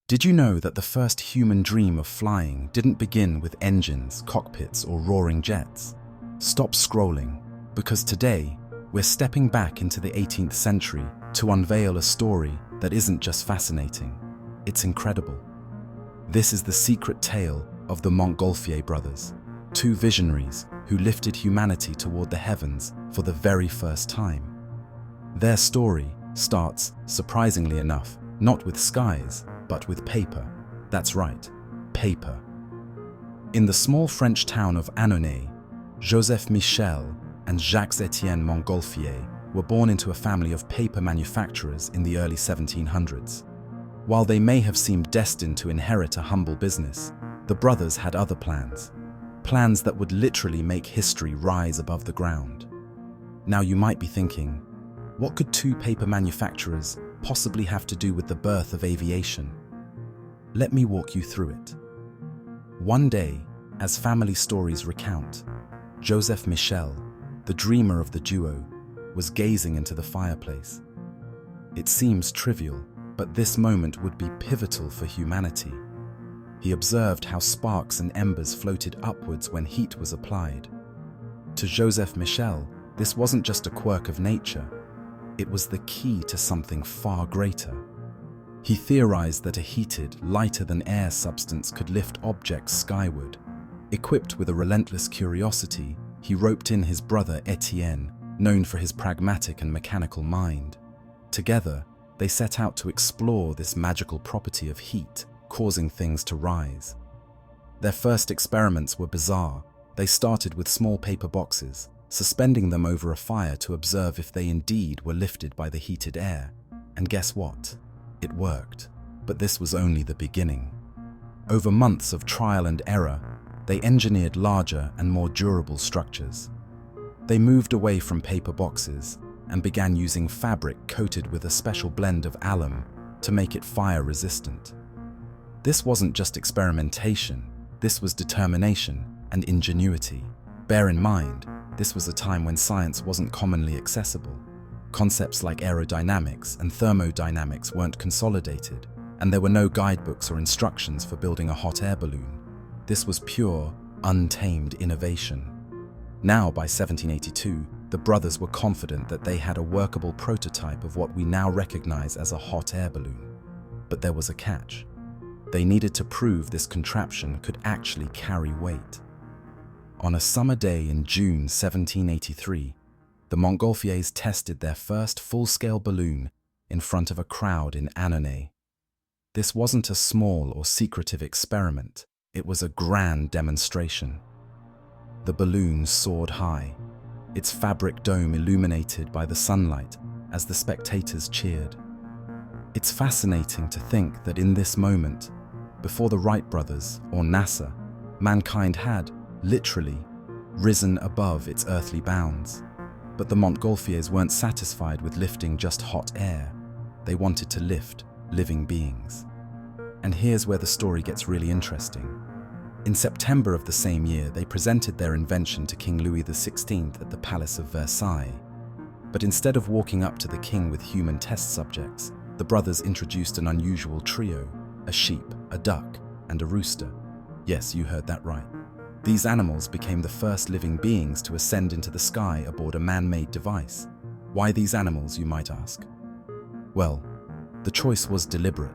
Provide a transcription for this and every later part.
Did you know that the first human dream of flying didn't begin with engines, cockpits, or roaring jets? Stop scrolling, because today we're stepping back into the 18th century to unveil a story that isn't just fascinating, it's incredible. This is the secret tale of the Montgolfier brothers, two visionaries who lifted humanity toward the heavens for the very first time. Their story starts, surprisingly enough, not with skies, but with paper. That's right, paper. In the small French town of Annonay, Joseph Michel and Jacques-Étienne Montgolfier were born into a family of paper manufacturers in the early 1700s. While they may have seemed destined to inherit a humble business, the brothers had other plans. Plans that would literally make history rise above the ground. Now you might be thinking, what could two paper manufacturers possibly have to do with the birth of aviation? Let me walk you through it. One day, as family stories recount, Joseph Michel, the dreamer of the duo, was gazing into the fireplace. It seems trivial, but this moment would be pivotal for humanity. He observed how sparks and embers floated upwards when heat was applied. To Joseph Michel, this wasn't just a quirk of nature. It was the key to something far greater. He theorized that a heated, lighter-than-air substance could lift objects skyward. Equipped with a relentless curiosity, he roped in his brother Étienne, known for his pragmatic and mechanical mind. Together, they set out to explore this magical property of heat, causing things to rise. Their first experiments were bizarre. They started with small paper boxes, suspending them over a fire to observe if they indeed were lifted by the heated air. And guess what? It worked. But this was only the beginning. Over months of trial and error, they engineered larger and more durable structures. They moved away from paper boxes and began using fabric coated with a special blend of alum to make it fire-resistant. This wasn't just experimentation, this was determination and ingenuity. Bear in mind, this was a time when science wasn't commonly accessible. Concepts like aerodynamics and thermodynamics weren't consolidated, and there were no guidebooks or instructions for building a hot air balloon. This was pure, untamed innovation. Now, by 1782, the brothers were confident that they had a workable prototype of what we now recognize as a hot air balloon. But there was a catch. They needed to prove this contraption could actually carry weight. On a summer day in June 1783, the Montgolfiers tested their first full-scale balloon in front of a crowd in Annonay. This wasn't a small or secretive experiment, it was a grand demonstration. The balloon soared high, its fabric dome illuminated by the sunlight as the spectators cheered. It's fascinating to think that in this moment, before the Wright brothers or NASA, mankind had, literally, risen above its earthly bounds. But the Montgolfiers weren't satisfied with lifting just hot air. They wanted to lift living beings. And here's where the story gets really interesting. In September of the same year, they presented their invention to King Louis XVI at the Palace of Versailles. But instead of walking up to the king with human test subjects, the brothers introduced an unusual trio: a sheep, a duck, and a rooster. Yes, you heard that right. These animals became the first living beings to ascend into the sky aboard a man-made device. Why these animals, you might ask? Well, the choice was deliberate.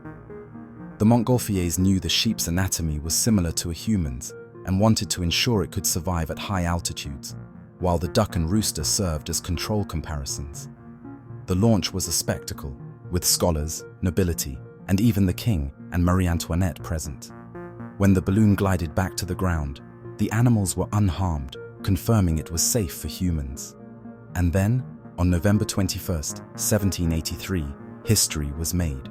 The Montgolfiers knew the sheep's anatomy was similar to a human's and wanted to ensure it could survive at high altitudes, while the duck and rooster served as control comparisons. The launch was a spectacle, with scholars, nobility, and even the king and Marie Antoinette present. When the balloon glided back to the ground, the animals were unharmed, confirming it was safe for humans. And then, on November 21st, 1783, history was made.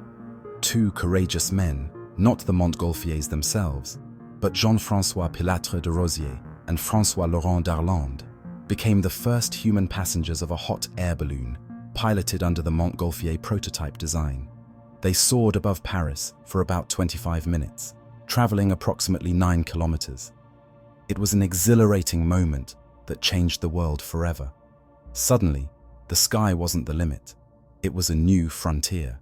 Two courageous men, not the Montgolfiers themselves, but Jean-François Pilatre de Rosier and François Laurent d'Arlande, became the first human passengers of a hot air balloon, piloted under the Montgolfier prototype design. They soared above Paris for about 25 minutes, traveling approximately 9 kilometers. It was an exhilarating moment that changed the world forever. Suddenly, the sky wasn't the limit. It was a new frontier.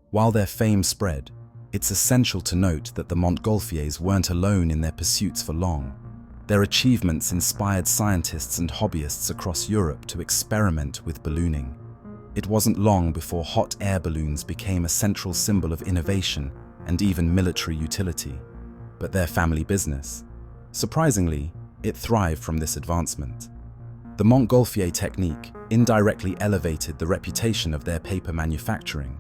While their fame spread, It's essential to note that the Montgolfiers weren't alone in their pursuits for long. Their achievements inspired scientists and hobbyists across Europe to experiment with ballooning. It wasn't long before hot air balloons became a central symbol of innovation and even military utility. But their family business, surprisingly, it thrived from this advancement. The Montgolfier technique indirectly elevated the reputation of their paper manufacturing,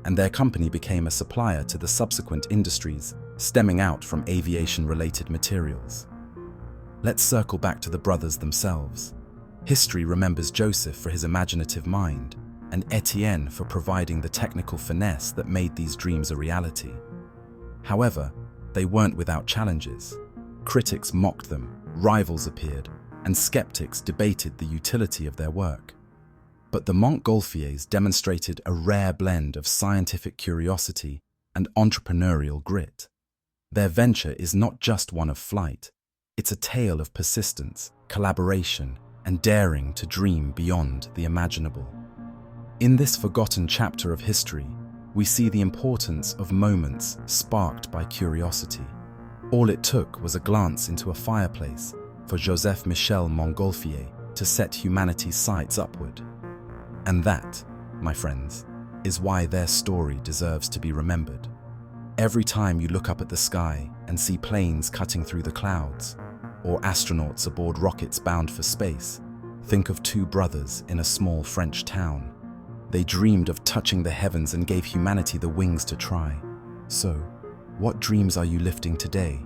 and their company became a supplier to the subsequent industries stemming out from aviation-related materials. Let's circle back to the brothers themselves. History remembers Joseph for his imaginative mind, and Etienne for providing the technical finesse that made these dreams a reality. However, they weren't without challenges. Critics mocked them, rivals appeared, and skeptics debated the utility of their work. But the Montgolfiers demonstrated a rare blend of scientific curiosity and entrepreneurial grit. Their venture is not just one of flight, it's a tale of persistence, collaboration, and daring to dream beyond the imaginable. In this forgotten chapter of history, we see the importance of moments sparked by curiosity. All it took was a glance into a fireplace for Joseph Michel Montgolfier to set humanity's sights upward. And that, my friends, is why their story deserves to be remembered. Every time you look up at the sky and see planes cutting through the clouds, or astronauts aboard rockets bound for space, think of two brothers in a small French town. They dreamed of touching the heavens and gave humanity the wings to try. So, what dreams are you lifting today?